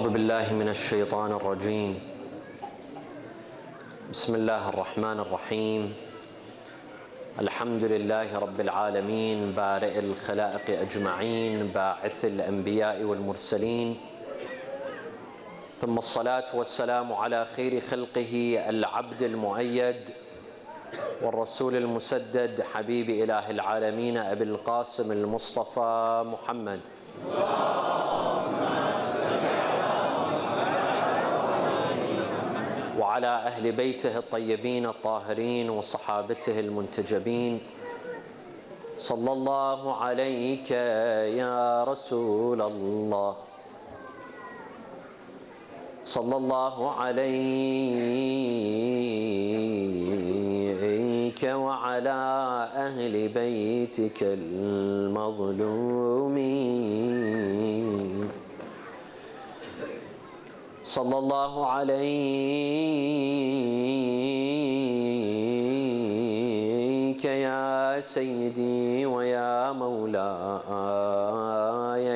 أعوذ بالله من الشيطان الرجيم. بسم الله الرحمن الرحيم. الحمد لله رب العالمين، بارئ الخلائق أجمعين، باعث الأنبياء والمرسلين، ثم الصلاة والسلام على خير خلقه العبد المؤيد والرسول المسدد، حبيب إله العالمين أبي القاسم المصطفى محمد. وعلى أهل بيته الطيبين الطاهرين وصحابته المنتجبين. صلى الله عليك يا رسول الله، صلى الله عليك وعلى أهل بيتك المظلومين. صلى الله عليك يا سيدي ويا مولاي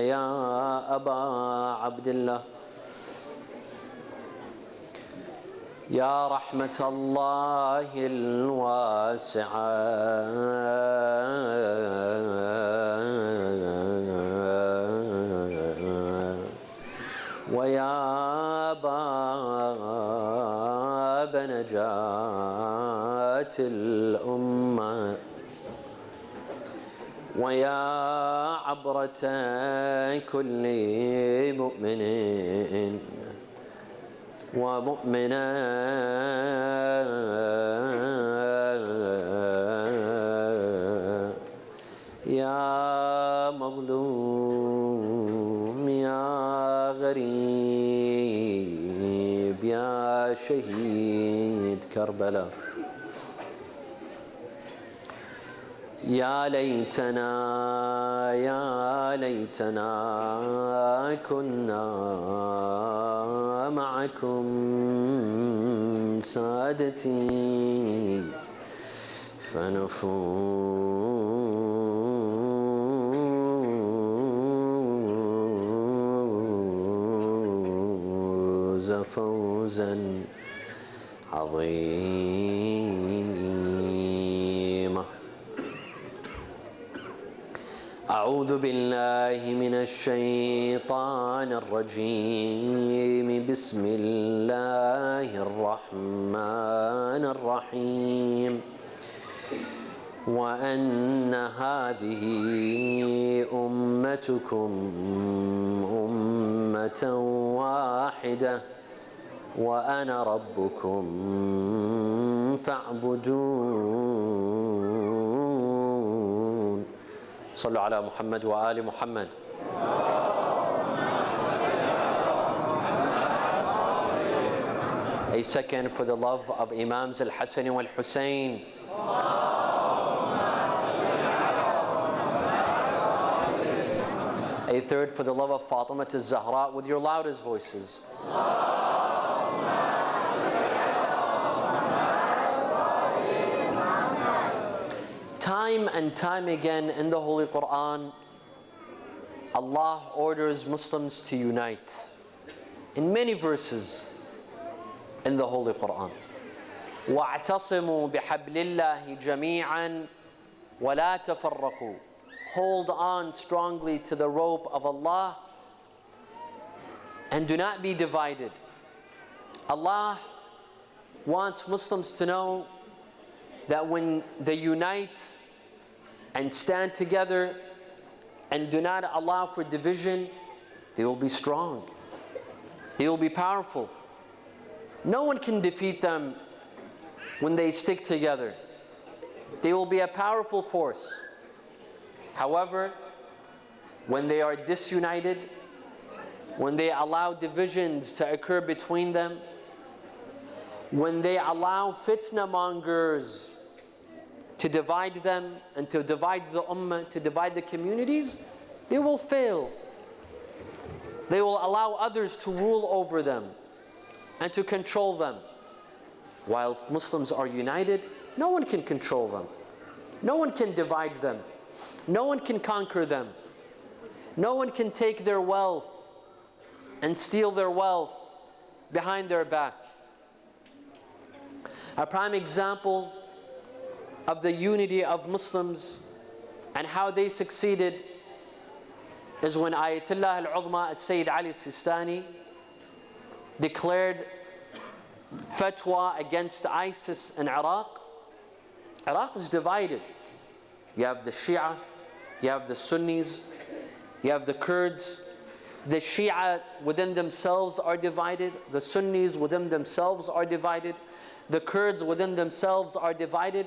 يا أبا عبد الله، يا رحمة الله الواسعة ويا باب نجاة الأمة ويا عبرة كل مؤمن ومؤمنة، يا مظلوم يا غريب يا شهيد كربلاء. يا ليتنا يا ليتنا كنا معكم سادتي فنفوز فوزا عظيما. أعوذ بالله من الشيطان الرجيم. بسم الله الرحمن الرحيم. وأن هذه أمتكم أمة واحدة وأنا ربكم فاعبدون. صلوا على محمد وآل محمد. A second for the love of Imams Al-Hassan wal-Hussein. A third for the love of Fatima al-Zahra with your loudest voices. Time and time again in the Holy Quran, Allah orders Muslims to unite. In many verses in the Holy Quran. وَاعْتَصِمُوا بِحَبْلِ اللَّهِ جَمِيعًا وَلَا تَفَرَّقُوا. Hold on strongly to the rope of Allah and do not be divided. Allah wants Muslims to know that when they unite and stand together and do not allow for division, they will be strong. They will be powerful. No one can defeat them when they stick together. They will be a powerful force. However, when they are disunited, when they allow divisions to occur between them, when they allow fitna mongers to divide them and to divide the ummah, to divide the communities, they will fail. They will allow others to rule over them and to control them. While Muslims are united, no one can control them. No one can divide them. No one can conquer them. No one can take their wealth. and steal their wealth behind their back. A prime example of the unity of Muslims and how they succeeded is when Ayatollah al-Uzma al-Sayyid Ali Sistani declared fatwa against ISIS in Iraq. Iraq is divided. You have the Shia, you have the Sunnis, you have the Kurds. The Shia within themselves are divided. The Sunnis within themselves are divided. The Kurds within themselves are divided.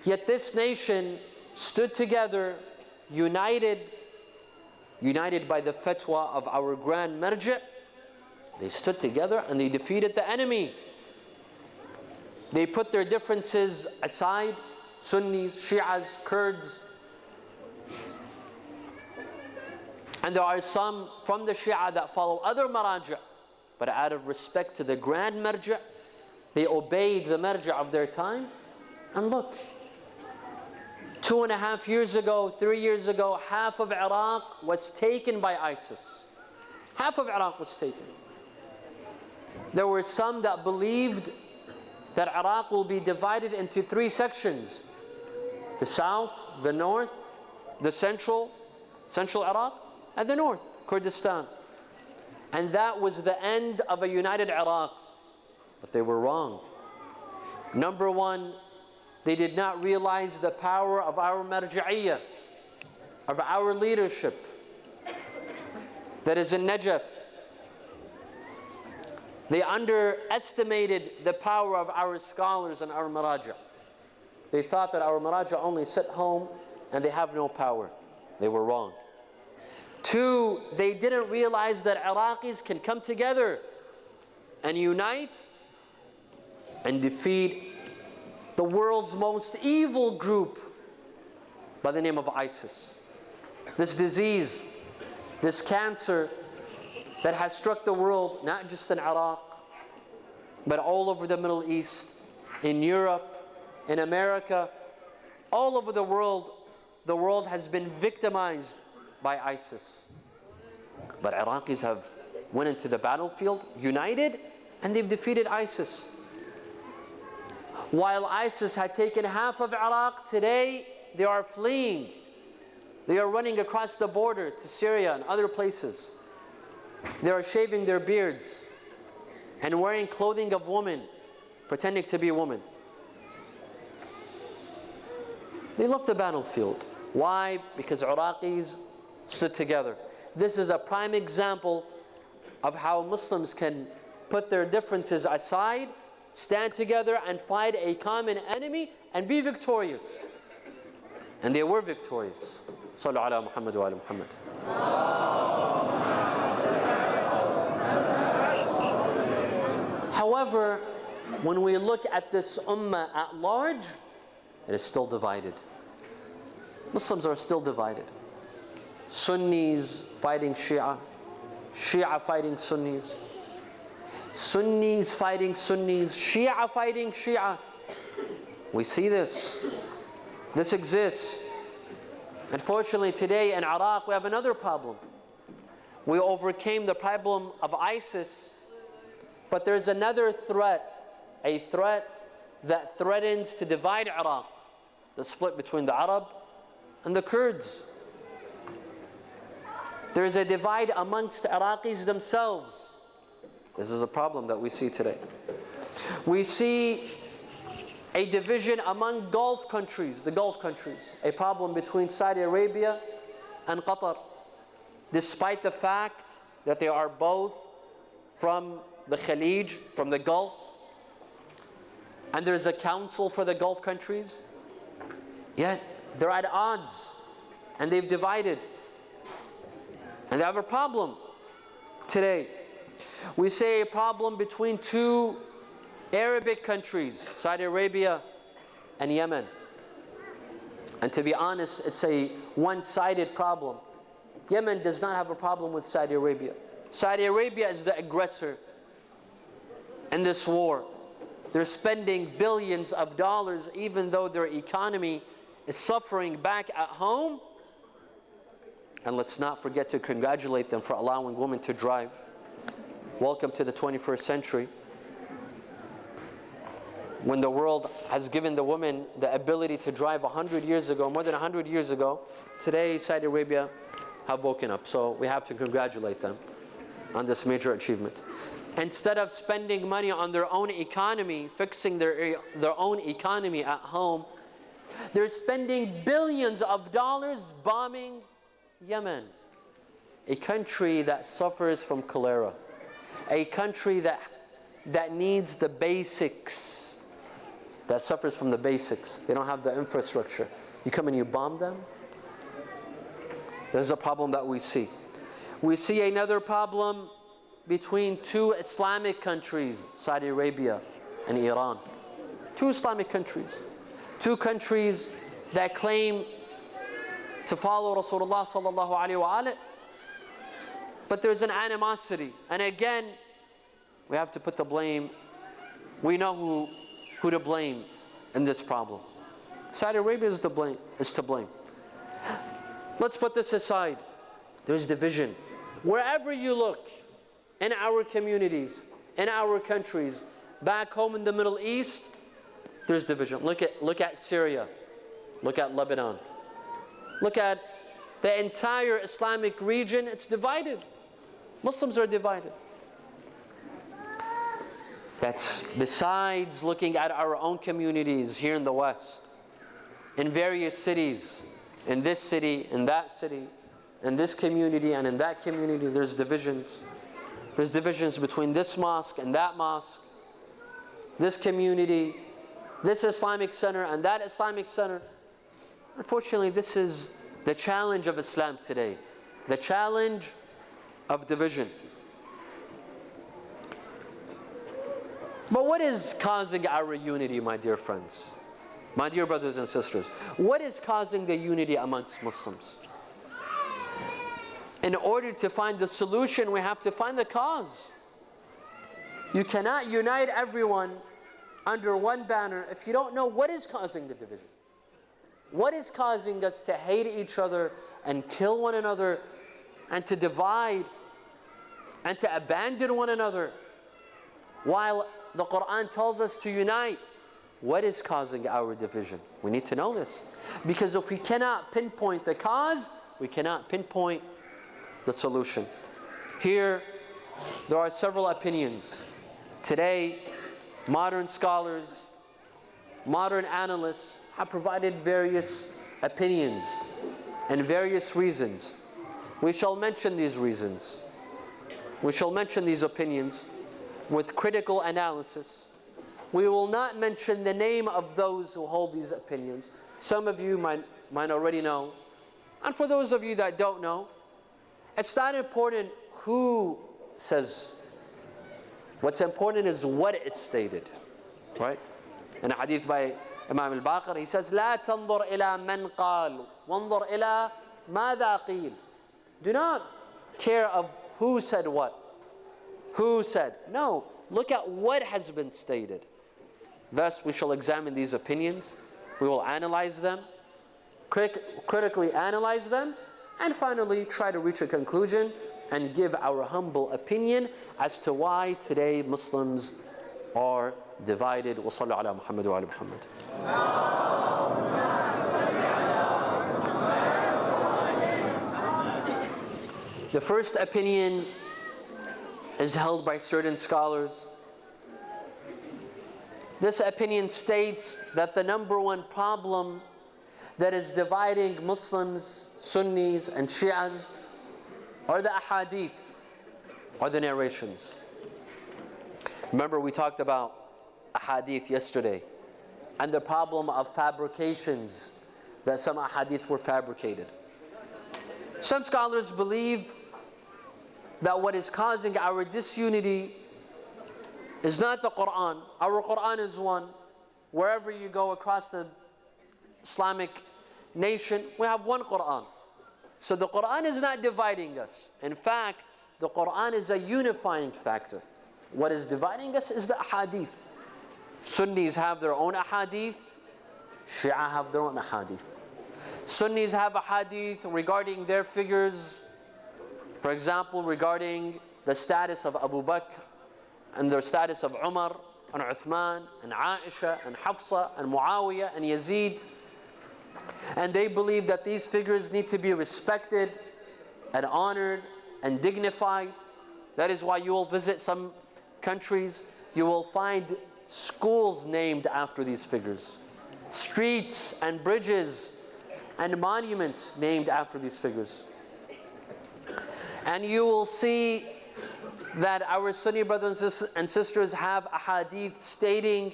Yet this nation stood together, united by the fatwa of our grand marja'. They stood together and they defeated the enemy. They put their differences aside, Sunnis, Shias, Kurds. And there are some from the Shia that follow other maraja', but out of respect to the grand marja', they obeyed the marja' of their time. And look, 2.5 years ago, 3 years ago, half of Iraq was taken by ISIS. Half of Iraq was taken. There were some that believed that Iraq will be divided into 3 sections: the south, the north, the central Iraq, and the north, Kurdistan. And that was the end of a united Iraq. But they were wrong. Number one, they did not realize the power of our marja'iyah, of our leadership that is in Najaf. They underestimated the power of our scholars and our maraja'. They thought that our maraja' only sit home and they have no power. They were wrong. 2, they didn't realize that Iraqis can come together and unite and defeat the world's most evil group by the name of ISIS. This disease, this cancer that has struck the world, not just in Iraq, but all over the Middle East, in Europe, in America, all over the world has been victimized by ISIS. But Iraqis have went into the battlefield, united, and they've defeated ISIS. While ISIS had taken half of Iraq, today they are fleeing. They are running across the border to Syria and other places. They are shaving their beards and wearing clothing of women, pretending to be women. They left the battlefield. Why? Because Iraqis stood together. This is a prime example of how Muslims can put their differences aside, stand together and fight a common enemy and be victorious. And they were victorious. Sallu ala Muhammad wa ala Muhammad. However, when we look at this ummah at large, it is still divided. Muslims are still divided. Sunnis fighting Shia, Shia fighting Sunnis, Sunnis fighting Sunnis, Shia fighting Shia. We see this. This exists. Unfortunately, today in Iraq, we have another problem. We overcame the problem of ISIS, but there's another threat, a threat that threatens to divide Iraq, the split between the Arab and the Kurds. There is a divide amongst Iraqis themselves. This is a problem that we see today. We see a division among Gulf countries, the Gulf countries, a problem between Saudi Arabia and Qatar, despite the fact that they are both from the Khalij, from the Gulf, and there's a council for the Gulf countries, yet they're at odds and they've divided. And they have a problem today. We say a problem between 2 Arabic countries, Saudi Arabia and Yemen. And to be honest, it's a one-sided problem. Yemen does not have a problem with Saudi Arabia. Saudi Arabia is the aggressor in this war. They're spending billions of dollars even though their economy is suffering back at home. And let's not forget to congratulate them for allowing women to drive. Welcome to the 21st century, when the world has given the woman the ability to drive 100 years ago, more than 100 years ago. Today, Saudi Arabia have woken up. So we have to congratulate them on this major achievement. Instead of spending money on their own economy, fixing their own economy at home, they're spending billions of dollars bombing Yemen, a country that suffers from cholera, a country that needs the basics, that suffers from the basics. They don't have the infrastructure. You come and you bomb them? There's a problem that we see. We see another problem between two Islamic countries, Saudi Arabia and Iran. Two Islamic countries. Two countries that claim to follow Rasulullah sallallahu alaihi wa but there's an animosity. And again, we have to put the blame. We know who to blame in this problem. Saudi Arabia is to blame. Let's put this aside. There's division. Wherever you look, in our communities, in our countries, back home in the Middle East, there's division. Look at Syria. Look at Lebanon. Look at the entire Islamic region. It's divided. Muslims are divided. That's besides looking at our own communities here in the West, in various cities, in this city, in that city, in this community and in that community, there's divisions. There's divisions between this mosque and that mosque, this community, this Islamic center and that Islamic center. Unfortunately, this is the challenge of Islam today, the challenge of division. But what is causing our unity, my dear friends? My dear brothers and sisters, what is causing the unity amongst Muslims? In order to find the solution, we have to find the cause. You cannot unite everyone under one banner if you don't know what is causing the division. What is causing us to hate each other and kill one another and to divide and to abandon one another while the Quran tells us to unite? What is causing our division? We need to know this. Because if we cannot pinpoint the cause, we cannot pinpoint the solution. Here, there are several opinions. Today, modern scholars, modern analysts have provided various opinions and various reasons. We shall mention these reasons. We shall mention these opinions with critical analysis. We will not mention the name of those who hold these opinions. Some of you might already know. And for those of you that don't know, it's not important who says. What's important is what is stated. Right? In a hadith by Imam al-Baqir, he says, لا تنظر إلى من قال وانظر إلى ماذا قيل. Do not care of who said what. Who said. No, look at what has been stated. Thus, we shall examine these opinions. We will analyze them, critically analyze them, and finally try to reach a conclusion and give our humble opinion as to why today Muslims are divided. Wa sallu ala Muhammad wa ala Muhammad. The first opinion is held by certain scholars. This opinion states that the number one problem that is dividing Muslims, Sunnis and Shias are the ahadith, are the narrations. Remember, we talked about ahadith yesterday and the problem of fabrications, that some ahadith were fabricated. Some scholars believe that what is causing our disunity is not the Quran. Our Quran is one. Wherever you go across the Islamic nation, we have one Quran. So the Quran is not dividing us. In fact, the Quran is a unifying factor. What is dividing us is the ahadith. Sunnis have their own ahadith. Shia have their own ahadith. Sunnis have a hadith regarding their figures, for example, regarding the status of Abu Bakr and the status of Umar and Uthman and Aisha and Hafsa and Muawiyah and Yazid. And they believe that these figures need to be respected and honored and dignified. That is why you will visit some countries, you will find schools named after these figures, streets and bridges and monuments named after these figures. And you will see that our Sunni brothers and sisters have a hadith stating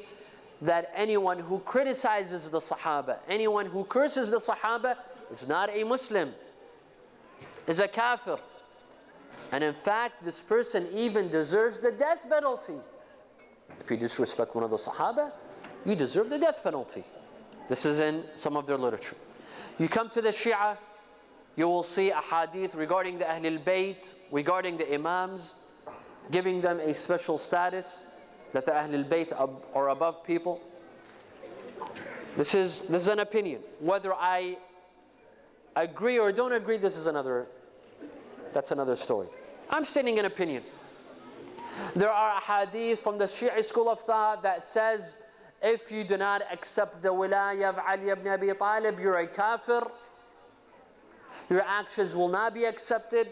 that anyone who criticizes the Sahaba, anyone who curses the Sahaba is not a Muslim, is a kafir. And in fact, this person even deserves the death penalty. If you disrespect one of the Sahaba, you deserve the death penalty. This is in some of their literature. You come to the Shia, you will see a hadith regarding the Ahlul Bayt, regarding the Imams, giving them a special status, that the Ahlul Bayt are above people. This is an opinion. Whether I agree or don't agree, that's another story. I'm stating an opinion. There are a hadith from the Shia school of thought that says, if you do not accept the wilayah of Ali ibn Abi Talib, you're a kafir. Your actions will not be accepted.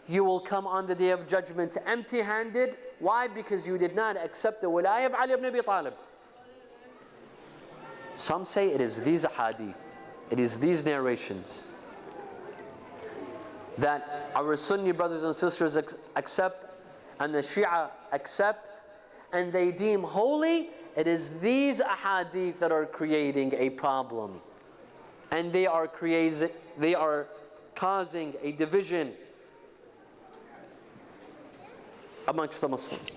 You will come on the day of judgment empty-handed. Why? Because you did not accept the wilayah of Ali ibn Abi Talib. Some say it is these hadith, it is these narrations that our Sunni brothers and sisters accept and the Shia accept and they deem holy. It is these ahadith that are creating a problem, and they are causing a division amongst the Muslims.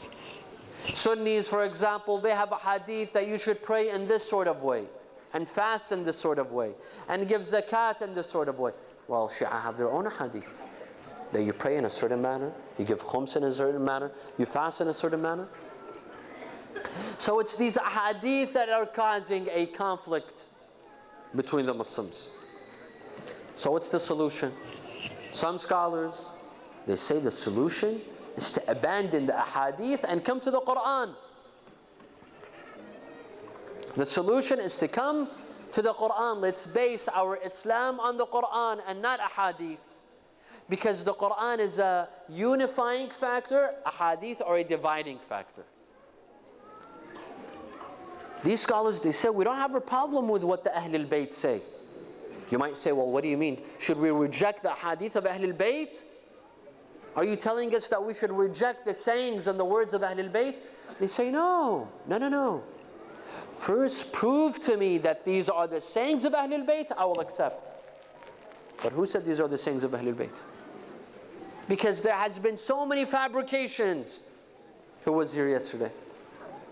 Sunnis, for example, they have a hadith that you should pray in this sort of way, and fast in this sort of way, and give zakat in this sort of way. Well, Shia have their own hadith that you pray in a certain manner, you give khums in a certain manner, you fast in a certain manner. So it's these hadith that are causing a conflict between the Muslims. So what's the solution? Some scholars, they say the solution is to abandon the ahadith and come to the Quran. The solution is to come to the Quran. Let's base our Islam on the Quran and not ahadith. Because the Quran is a unifying factor, ahadith are a dividing factor. These scholars, they say, we don't have a problem with what the Ahlul Bayt say. You might say, well, what do you mean? Should we reject the hadith of Ahlul Bayt? Are you telling us that we should reject the sayings and the words of Ahlul Bayt? They say, no. First, prove to me that these are the sayings of Ahlul Bayt, I will accept. But who said these are the sayings of Ahlul Bayt? Because there has been so many fabrications. Who was here yesterday?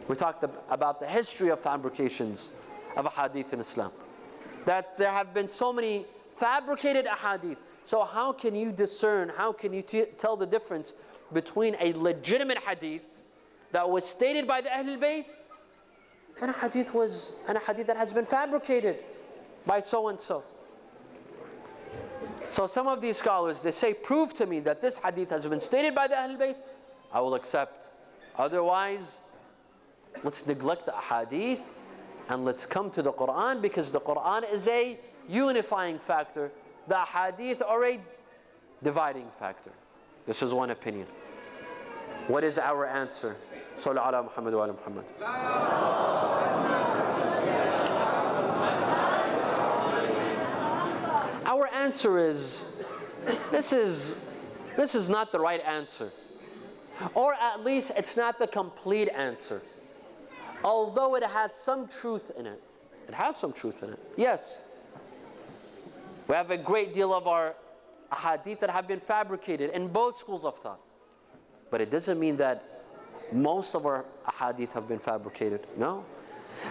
We talked about the history of fabrications of ahadith in Islam. That there have been so many fabricated ahadith. So how can you discern, how can you tell the difference between a legitimate hadith that was stated by the Ahlul Bayt and a hadith that has been fabricated by so and so? So some of these scholars, they say, prove to me that this hadith has been stated by the Ahlul Bayt, I will accept. Otherwise, let's neglect the hadith and let's come to the Quran, because the Quran is a unifying factor. The hadith are a dividing factor. This is one opinion. What is our answer? Sallu ala Muhammad wa ala Muhammad. Our answer is, this is not the right answer. Or at least it's not the complete answer. Although it has some truth in it. It has some truth in it. Yes. We have a great deal of our ahadith that have been fabricated in both schools of thought. But it doesn't mean that most of our ahadith have been fabricated. No.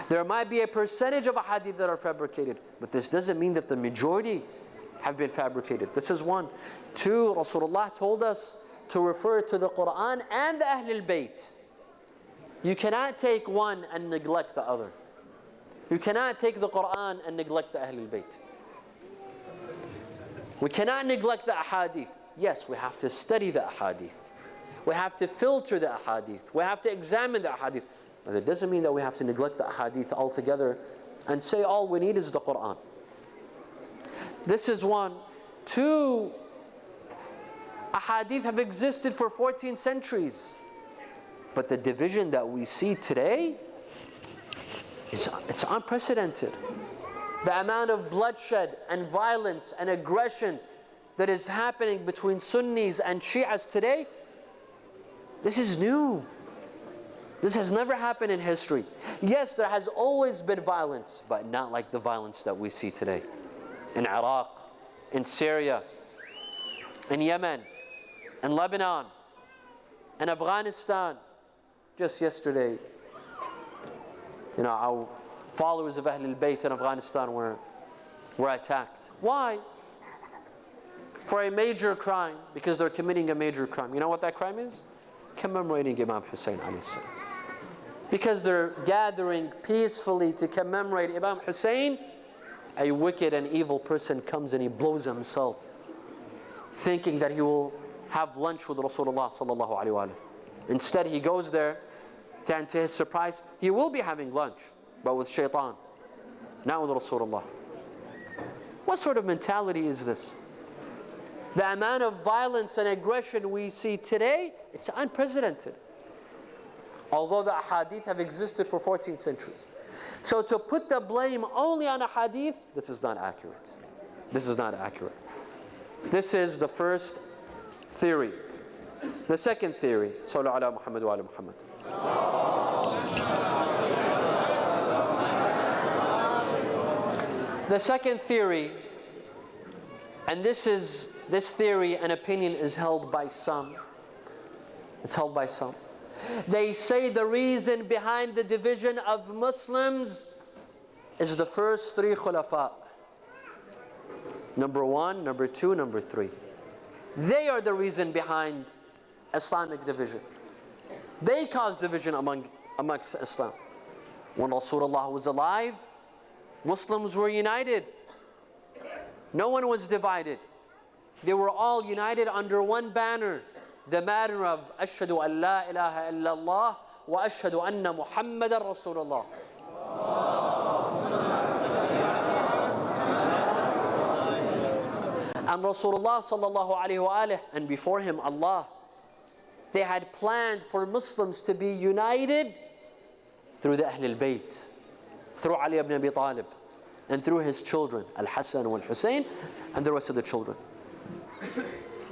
There might be a percentage of ahadith that are fabricated, but this doesn't mean that the majority have been fabricated. This is one. Two, Rasulullah told us to refer to the Quran and the Ahlul Bayt. You cannot take one and neglect the other. You cannot take the Quran and neglect the Ahlul Bayt. We cannot neglect the ahadith. Yes, we have to study the ahadith. We have to filter the ahadith. We have to examine the ahadith. But it doesn't mean that we have to neglect the ahadith altogether and say all we need is the Quran. This is one. Two, ahadith have existed for 14 centuries. But the division that we see today, it's unprecedented. The amount of bloodshed and violence and aggression that is happening between Sunnis and Shias today, this is new. This has never happened in history. Yes, there has always been violence, but not like the violence that we see today. In Iraq, in Syria, in Yemen, in Lebanon, in Afghanistan. Just yesterday, our followers of Ahlul Bayt in Afghanistan were attacked. Why? For a major crime, because they're committing a major crime. You know what that crime is? Commemorating Imam Hussein alayhi salam. Because they're gathering peacefully to commemorate Imam Hussein, a wicked and evil person comes and he blows himself, thinking that he will have lunch with Rasulullah sallallahu alaihi wasallam. Instead, he goes there, and to his surprise, he will be having lunch, but with shaitan, not with Rasulullah. What sort of mentality is this? The amount of violence and aggression we see today, it's unprecedented. Although the ahadith have existed for 14 centuries. So to put the blame only on ahadith, this is not accurate. This is not accurate. This is the first theory. The second theory, Sallu ala Muhammad wa ala Muhammad. The second theory, and this theory and opinion is held by some. It's held by some. They say the reason behind the division of Muslims is the first three khulafa. Number 1, number 2, number 3. They are the reason behind Islamic division. They caused division amongst Islam. When Rasulullah was alive, Muslims were united. No one was divided. They were all united under one banner. The banner of Ashhadu an la ilaha illallah wa ashhadu anna Muhammadan Rasulullah. And Rasulullah sallallahu alayhi wa alihi, and before him Allah, they had planned for Muslims to be united through the Ahlul Bayt, through Ali ibn Abi Talib, and through his children, Al-Hassan and Al-Hussein, and the rest of the children.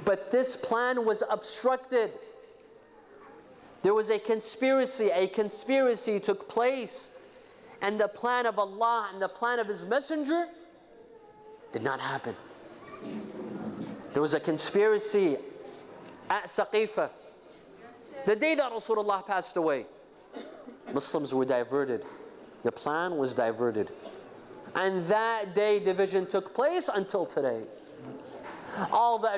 But this plan was obstructed. There was a conspiracy took place, and the plan of Allah and the plan of His Messenger did not happen. There was a conspiracy at Saqifah. The day that Rasulullah passed away, Muslims were diverted. The plan was diverted. And that day division took place until today. All the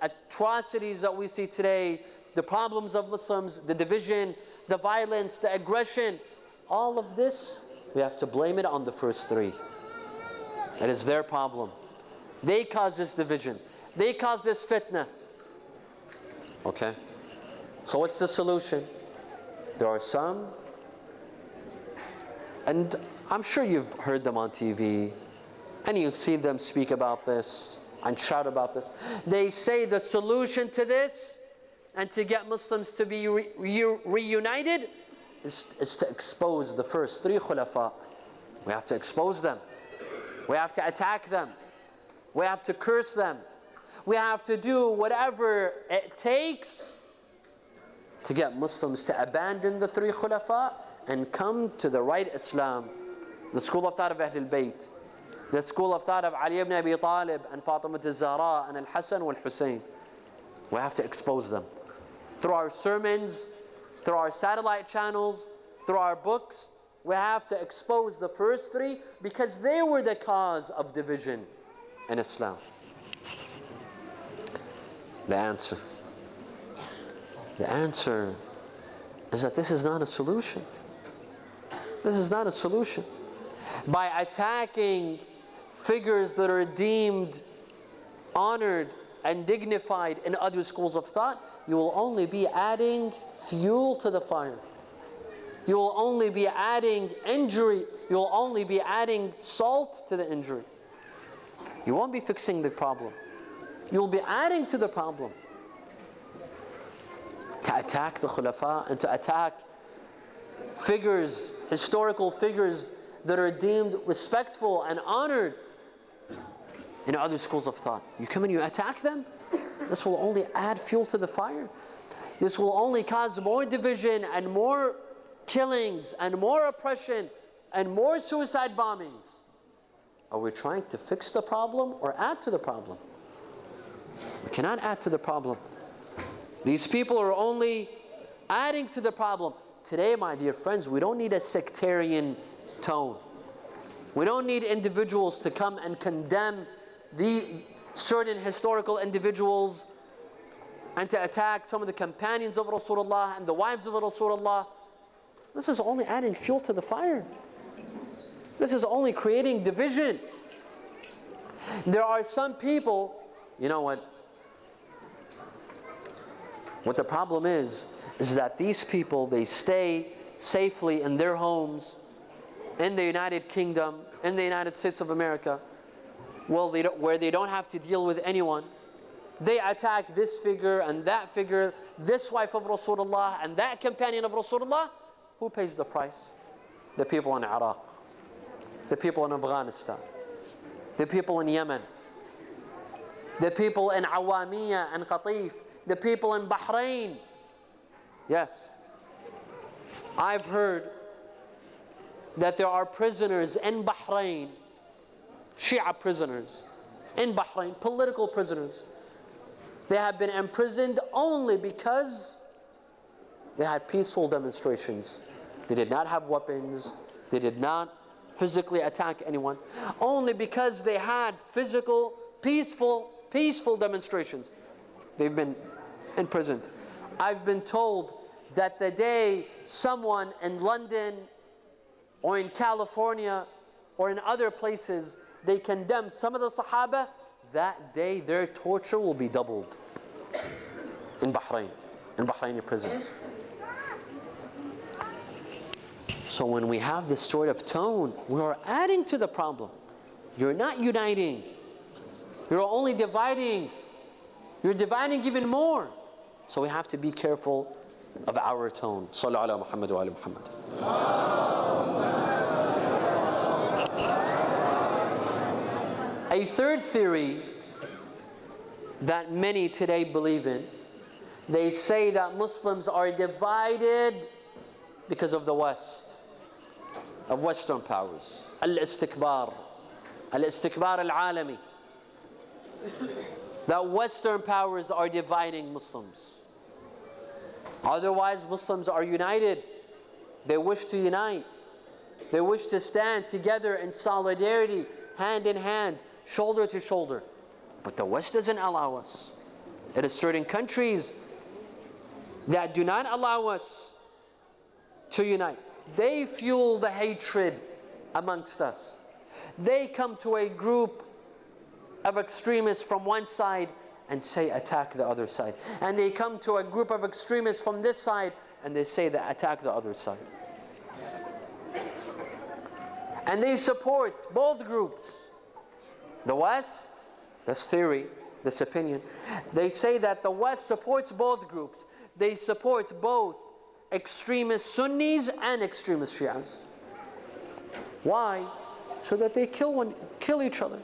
atrocities that we see today, the problems of Muslims, the division, the violence, the aggression, all of this, we have to blame it on the first three. It is their problem. They caused this division. They caused this fitna. Okay? So what's the solution? There are some, and I'm sure you've heard them on TV, and you've seen them speak about this and shout about this. They say the solution to this and to get Muslims to be reunited is to expose the first three khulafa. We have to expose them. We have to attack them. We have to curse them. We have to do whatever it takes to get Muslims to abandon the three khulafa and come to the right Islam, the school of thought of Ahlul Bayt, the school of thought of Ali ibn Abi Talib and Fatima al-Zahra and Al-Hassan and Al-Hussein. We have to expose them. Through our sermons, through our satellite channels, through our books, we have to expose the first three because they were the cause of division in Islam. The answer is that this is not a solution. This is not a solution. By attacking figures that are deemed honored and dignified in other schools of thought, you will only be adding fuel to the fire. You will only be adding injury. You will only be adding salt to the injury. You won't be fixing the problem. You will be adding to the problem. To attack the khulafa and to attack figures, historical figures that are deemed respectful and honored in other schools of thought. You come and you attack them, this will only add fuel to the fire. This will only cause more division and more killings and more oppression and more suicide bombings. Are we trying to fix the problem or add to the problem? We cannot add to the problem. These people are only adding to the problem. Today, my dear friends, we don't need a sectarian tone. We don't need individuals to come and condemn the certain historical individuals and to attack some of the companions of Rasulullah and the wives of Rasulullah. This is only adding fuel to the fire. This is only creating division. There are some people, you know what? What the problem is that these people, they stay safely in their homes, in the United Kingdom, in the United States of America, well, where they don't have to deal with anyone. They attack this figure and that figure, this wife of Rasulullah and that companion of Rasulullah. Who pays the price? The people in Iraq, the people in Afghanistan, the people in Yemen, the people in Awamiya and Qatif, the people in Bahrain. Yes, I've heard that there are prisoners in Bahrain, Shia prisoners in Bahrain, political prisoners. They have been imprisoned only because they had peaceful demonstrations. They did not have weapons. They did not physically attack anyone. Only because they had physical, peaceful demonstrations. They've been imprisoned. I've been told that the day someone in London or in California or in other places, they condemn some of the Sahaba, that day their torture will be doubled in Bahraini prisons. So when we have this sort of tone, we are adding to the problem. You're not uniting. You're only dividing. You're dividing even more. So we have to be careful of our tone. Sallu ala Muhammad wa ala Muhammad. A third theory that many today believe in, they say that Muslims are divided because of the West, of Western powers. Al-istikbar al-alami. That Western powers are dividing Muslims. Otherwise, Muslims are united. They wish to unite. They wish to stand together in solidarity, hand in hand, shoulder to shoulder. But the West doesn't allow us. It is certain countries that do not allow us to unite. They fuel the hatred amongst us. They come to a group of extremists from one side and say attack the other side. And they come to a group of extremists from this side and they say that attack the other side. And they support both groups. The West, this theory, this opinion, they say that the West supports both groups. They support both extremist Sunnis and extremist Shias. Why? So that they kill each other.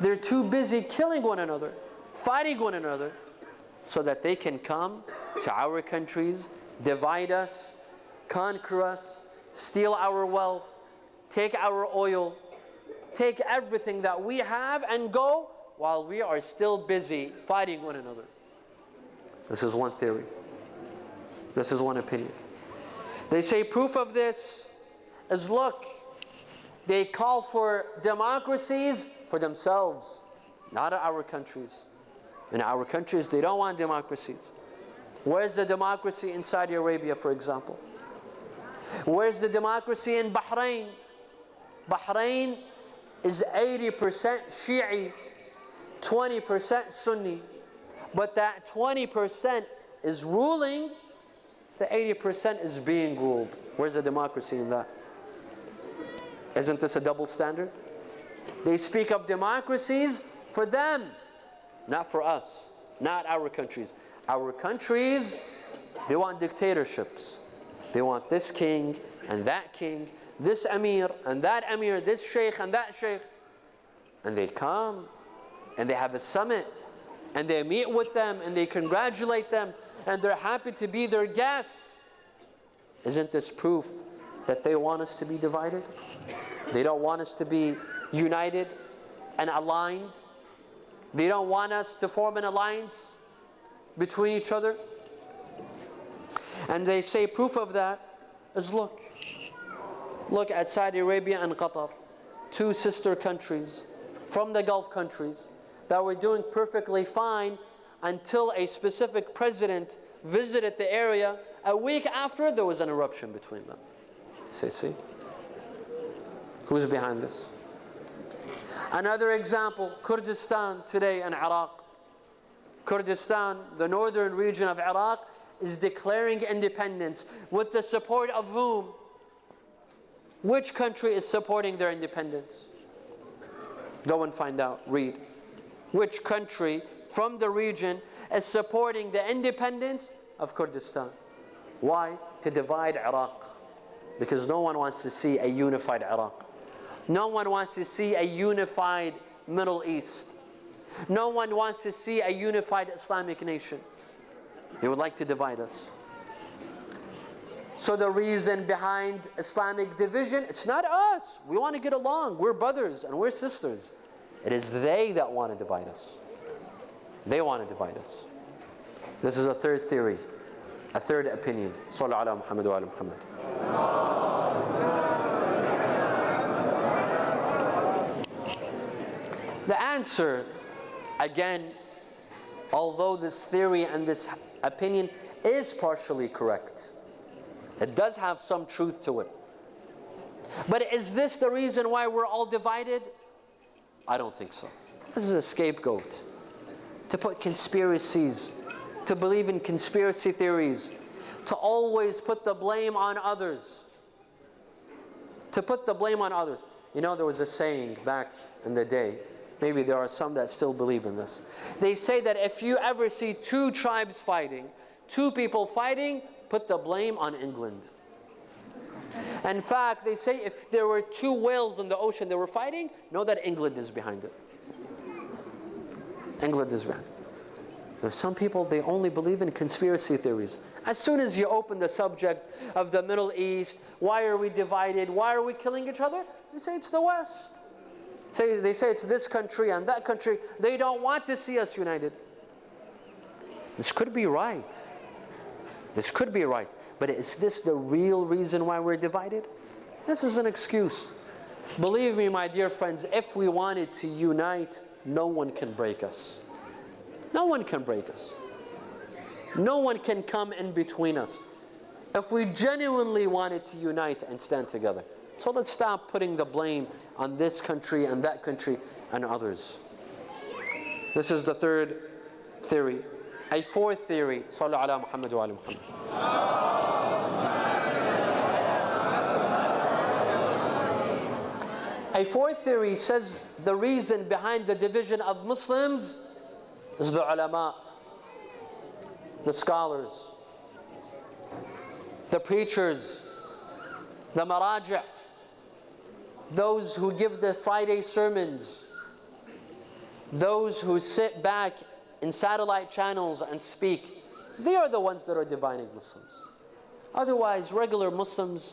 They're too busy killing one another, fighting one another, so that they can come to our countries, divide us, conquer us, steal our wealth, take our oil, take everything that we have and go while we are still busy fighting one another. This is one theory. This is one opinion. They say proof of this is, look, they call for democracies for themselves, not in our countries. In our countries, they don't want democracies. Where's the democracy in Saudi Arabia, for example? Where's the democracy in Bahrain? Bahrain is 80% Shi'i, 20% Sunni, but that 20% is ruling, the 80% is being ruled. Where's the democracy in that? Isn't this a double standard? They speak of democracies for them, not for us, not our countries. Our countries, they want dictatorships. They want this king and that king, this emir and that emir, this sheikh and that sheikh. And they come and they have a summit and they meet with them and they congratulate them and they're happy to be their guests. Isn't this proof that they want us to be divided? They don't want us to be united and aligned. They don't want us to form an alliance between each other. And they say proof of that is look at Saudi Arabia and Qatar, two sister countries from the Gulf countries that were doing perfectly fine until a specific president visited the area. A week after, there was an eruption between them. See? Who's behind this? Another example, Kurdistan today in Iraq. Kurdistan, the northern region of Iraq, is declaring independence with the support of whom? Which country is supporting their independence? Go and find out, read. Which country from the region is supporting the independence of Kurdistan? Why? To divide Iraq. Because no one wants to see a unified Iraq. No one wants to see a unified Middle East. No one wants to see a unified Islamic nation. They would like to divide us. So the reason behind Islamic division, it's not us. We want to get along. We're brothers and we're sisters. It is they that want to divide us. They want to divide us. This is a third theory, a third opinion. Sallallahu ala Muhammad wa ala Muhammad. The answer, again, although this theory and this opinion is partially correct, it does have some truth to it. But is this the reason why we're all divided? I don't think so. This is a scapegoat. To put conspiracies, to believe in conspiracy theories, to always put the blame on others. To put the blame on others. You know, there was a saying back in the day, maybe there are some that still believe in this. They say that if you ever see two tribes fighting, two people fighting, put the blame on England. In fact, they say if there were two whales in the ocean that were fighting, know that England is behind it. England is behind it. There's some people, they only believe in conspiracy theories. As soon as you open the subject of the Middle East, why are we divided? Why are we killing each other? They say it's the West. They say it's this country and that country. They don't want to see us united. This could be right. This could be right. But is this the real reason why we're divided? This is an excuse. Believe me, my dear friends, if we wanted to unite, no one can break us. No one can break us. No one can come in between us. If we genuinely wanted to unite and stand together. So let's stop putting the blame on this country and that country and others. This is the third theory. A fourth theory. Sallu ala Muhammad wa ala Muhammad. A fourth theory says the reason behind the division of Muslims is the ulama, the scholars, the preachers, the maraji', those who give the Friday sermons, those who sit back in satellite channels and speak. They are the ones that are dividing Muslims. Otherwise, regular Muslims,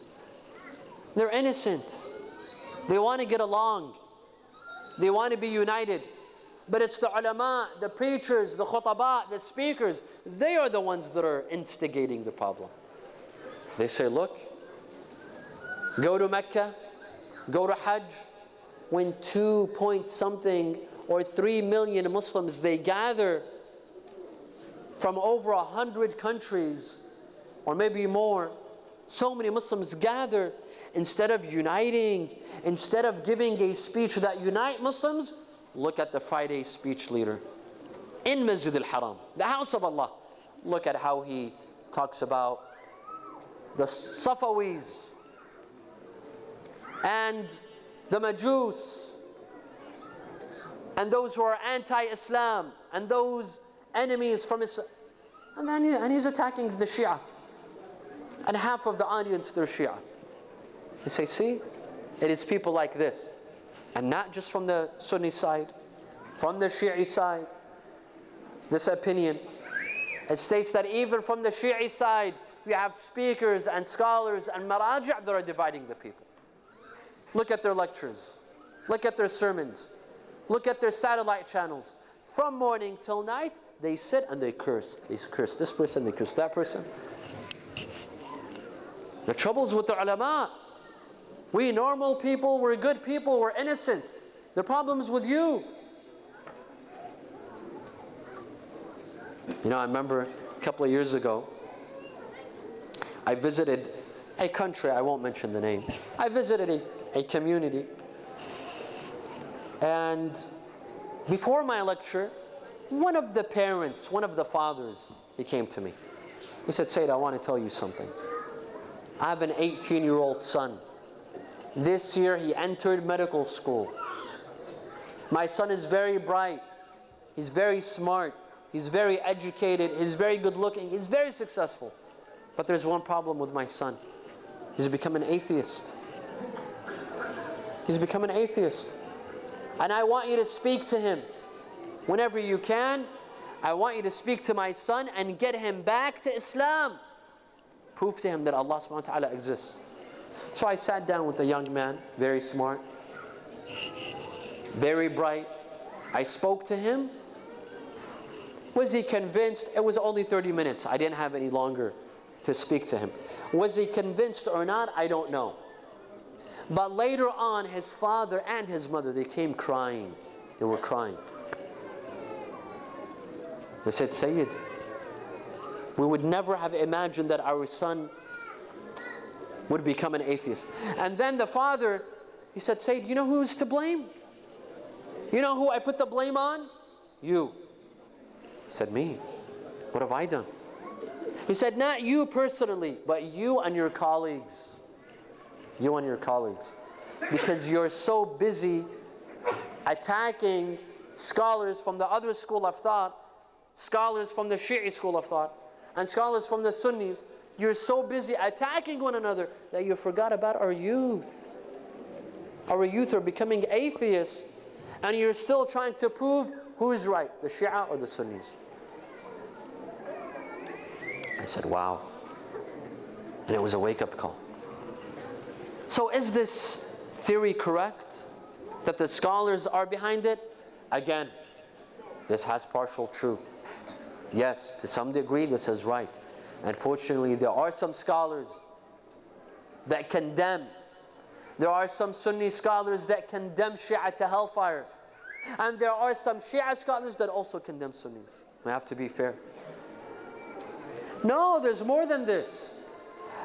they're innocent. They want to get along. They want to be united. But it's the ulama, the preachers, the khutaba, the speakers, they are the ones that are instigating the problem. They say, look, go to Mecca, go to Hajj, when 2 point something or 3 million Muslims, they gather from over 100 countries or maybe more. So many Muslims gather instead of uniting, instead of giving a speech that unite Muslims, look at the Friday speech leader in Masjid al-Haram, the house of Allah. Look at how he talks about the Safawis and the Majus and those who are anti-Islam and those enemies from Islam. And he's attacking the Shia. And half of the audience, they're Shia. You say, see, it is people like this. And not just from the Sunni side, from the Shi'i side. This opinion, it states that even from the Shi'i side, we have speakers and scholars and maraji' that are dividing the people. Look at their lectures. Look at their sermons. Look at their satellite channels. From morning till night, they sit and they curse. They curse this person, they curse that person. The trouble's with the ulama. We normal people, we're good people, we're innocent. The problem's with you. You know, I remember a couple of years ago, I visited a country, I won't mention the name. I visited a community. And before my lecture, one of the parents, one of the fathers, he came to me. He said, Sayyid, I want to tell you something. I have an 18-year-old son. This year he entered medical school. My son is very bright. He's very smart. He's very educated. He's very good looking. He's very successful. But there's one problem with my son. He's become an atheist. He's become an atheist. And I want you to speak to him. Whenever you can, I want you to speak to my son and get him back to Islam. Prove to him that Allah subhanahu wa ta'ala exists. So I sat down with a young man, very smart, very bright. I spoke to him. Was he convinced? It was only 30 minutes. I didn't have any longer to speak to him. Was he convinced or not? I don't know. But later on, his father and his mother, they came crying. They were crying. They said, Sayyid, we would never have imagined that our son would become an atheist. And then the father, he said, Sayyid, you know who's to blame? You know who I put the blame on? You. He said, me? What have I done? He said, not you personally, but you and your colleagues. You and your colleagues. Because you're so busy attacking scholars from the other school of thought, scholars from the Shi'i school of thought, and scholars from the Sunnis. You're so busy attacking one another that you forgot about our youth. Our youth are becoming atheists, and you're still trying to prove who's right, the Shia or the Sunnis. I said, wow. And it was a wake-up call. So is this theory correct? That the scholars are behind it? Again, this has partial truth. Yes, to some degree this is right. Unfortunately, there are some scholars that condemn. There are some Sunni scholars that condemn Shia to hellfire. And there are some Shia scholars that also condemn Sunnis. We have to be fair. No, there's more than this.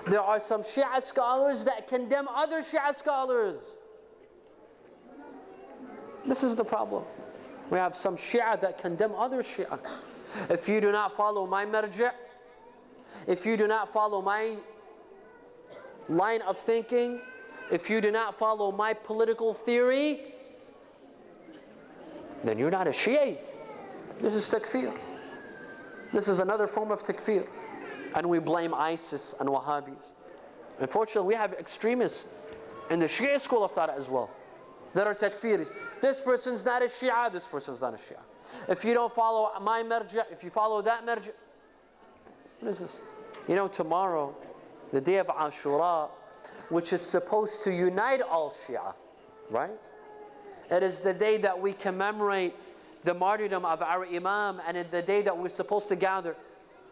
There are some Shia scholars that condemn other Shia scholars. This is the problem. We have some Shia that condemn other Shia. If you do not follow my marji', if you do not follow my line of thinking, if you do not follow my political theory, then you're not a Shi'i. This is takfir. This is another form of takfir. And we blame ISIS and Wahhabis. Unfortunately, we have extremists in the Shia school of thought as well that are takfiris. This person's not a Shia, this person's not a Shia. If you don't follow my marji', if you follow that marji', what is this? You know, tomorrow, the day of Ashura, which is supposed to unite all Shia, right? It is the day that we commemorate the martyrdom of our Imam, and it's the day that we're supposed to gather.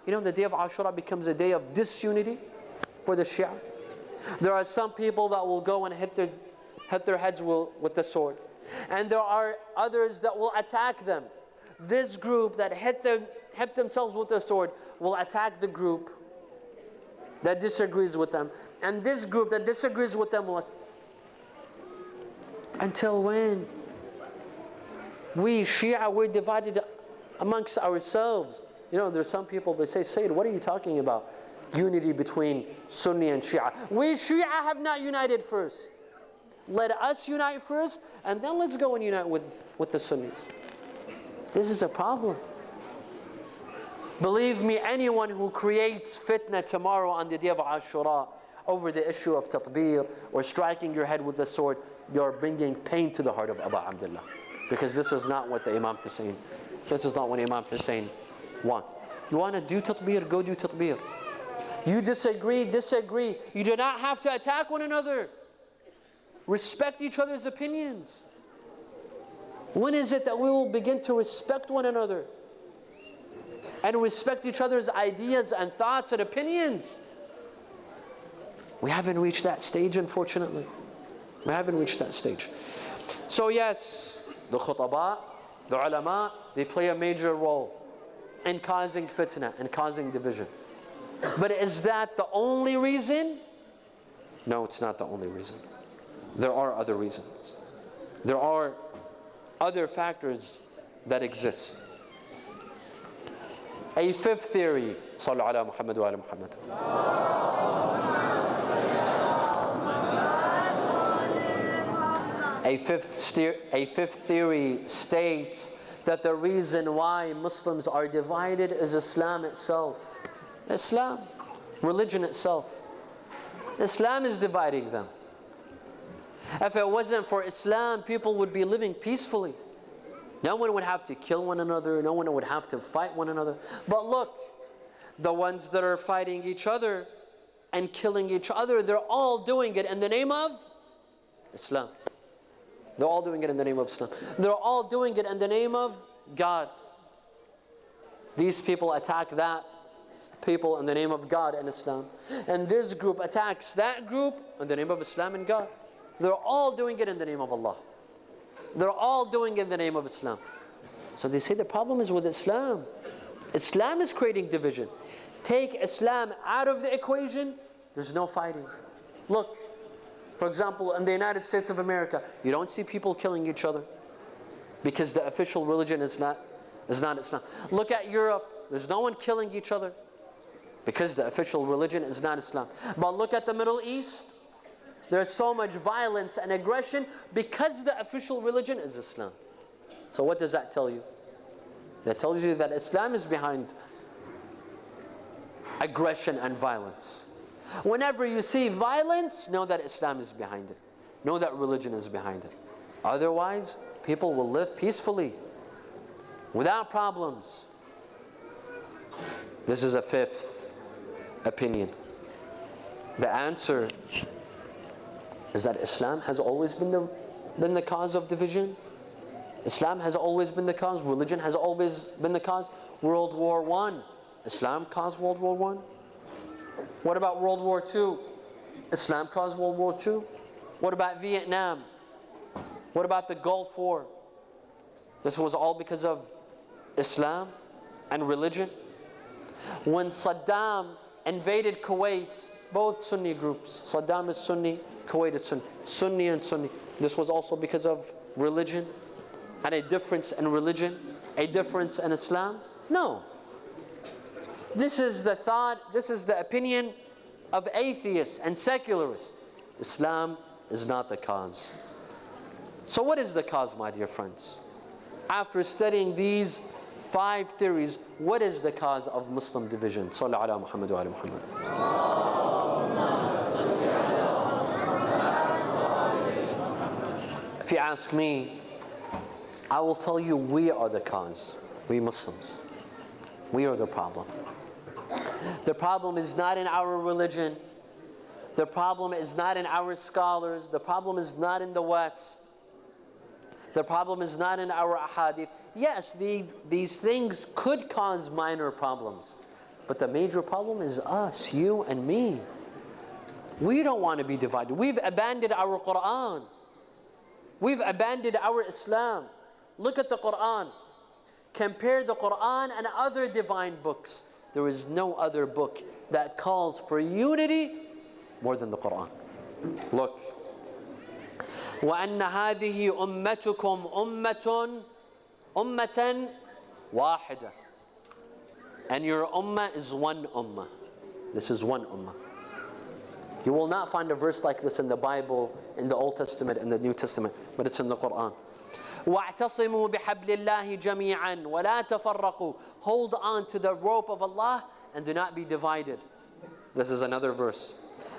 You know, the day of Ashura becomes a day of disunity for the Shia. There are some people that will go and hit their heads with the sword. And there are others that will attack them. This group that hit themselves with the sword will attack the group that disagrees with them, and this group that disagrees with them, what? Until when? We Shia, we're divided amongst ourselves. You know, there's some people, they say, Sayyid, what are you talking about? Unity between Sunni and Shia. We Shia have not united first. Let us unite first, and then let's go and unite with the Sunnis. This is a problem. Believe me, anyone who creates fitna tomorrow on the day of Ashura over the issue of tatbir or striking your head with the sword, you're bringing pain to the heart of Abu Abdullah. Because this is not what the Imam Hussein, this is not what Imam Hussein wants. You want to do tatbir, go do tatbir. You disagree. You do not have to attack one another. Respect each other's opinions. When is it that we will begin to respect one another? And respect each other's ideas and thoughts and opinions? We haven't reached that stage, unfortunately. We haven't reached that stage. So yes, the khutaba, the ulama, they play a major role in causing fitna and causing division. But is that the only reason? No, it's not the only reason. There are other reasons. There are other factors that exist. A fifth theory, Sallu ala Muhammad wa ala Muhammad. A fifth theory states that the reason why Muslims are divided is Islam itself. Islam, religion itself. Islam is dividing them. If it wasn't for Islam, people would be living peacefully. No one would have to kill one another. No one would have to fight one another. But look, the ones that are fighting each other and killing each other, they're all doing it in the name of Islam. They're all doing it in the name of Islam. They're all doing it in the name of God. These people attack that people in the name of God and Islam. And this group attacks that group in the name of Islam and God. They're all doing it in the name of Allah. They're all doing it in the name of Islam. So they say the problem is with Islam. Islam is creating division. Take Islam out of the equation, there's no fighting. Look, for example, in the United States of America, you don't see people killing each other because the official religion is not Islam. Look at Europe, there's no one killing each other because the official religion is not Islam. But look at the Middle East, there's so much violence and aggression because the official religion is Islam. So what does that tell you? That tells you that Islam is behind aggression and violence. Whenever you see violence, know that Islam is behind it. Know that religion is behind it. Otherwise, people will live peacefully, without problems. This is a fifth opinion. The answer is that Islam has always been the cause of division. Islam has always been the cause. Religion has always been the cause. World War I, Islam caused World War I. What about World War II? Islam caused World War II. What about Vietnam? What about the Gulf War? This was all because of Islam and religion. When Saddam invaded Kuwait, both Sunni groups, Saddam is Sunni, Kuwait is Sunni, Sunni and Sunni. This was also because of religion and a difference in religion, a difference in Islam? No. This is the thought, this is the opinion of atheists and secularists. Islam is not the cause. So what is the cause, my dear friends? After studying these 5 theories, what is the cause of Muslim division? Sallu ala Muhammad wa ala Muhammad. If you ask me, I will tell you we are the cause. We Muslims. We are the problem. The problem is not in our religion. The problem is not in our scholars. The problem is not in the West. The problem is not in our ahadith. Yes, these things could cause minor problems. But the major problem is us, you and me. We don't want to be divided. We've abandoned our Quran. We've abandoned our Islam. Look at the Quran. Compare the Quran and other divine books. there is no other book that calls for unity more than the Quran. Look. وَأَنَّ هَذِهِ أُمَّتُكُمْ أُمَّةً وَاحِدَةً. And your ummah is one ummah. This is one ummah. You will not find a verse like this in the Bible, in the Old Testament, and the New Testament, but it's in the Quran. وَاعْتَصِمُوا بِحَبْلِ اللَّهِ جَمِيعًا وَلَا تَفَرَّقُوا. Hold on to the rope of Allah and do not be divided. This is another verse.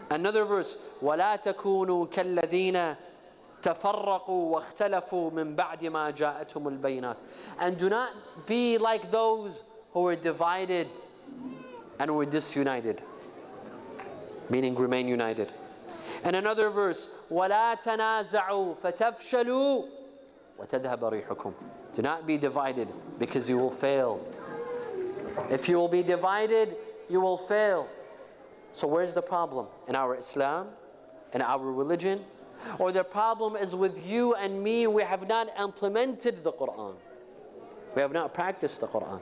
Another verse. وَلَا تَكُونُوا كَالَّذِينَ تَفَرَّقُوا وَاخْتَلَفُوا مِنْ بَعْدِ مَا جَاءَتْهُمُ الْبَيِّنَاتُ. And do not be like those who were divided and were disunited. Meaning remain united. And another verse. وَلَا تَنَازَعُوا فَتَفْشَلُوا وَتَذْهَبَ رِيحُكُمْ. Do not be divided because you will fail. If you will be divided, you will fail. So where's the problem? In our Islam? In our religion? Or the problem is with you and me, we have not implemented the Quran. We have not practiced the Quran.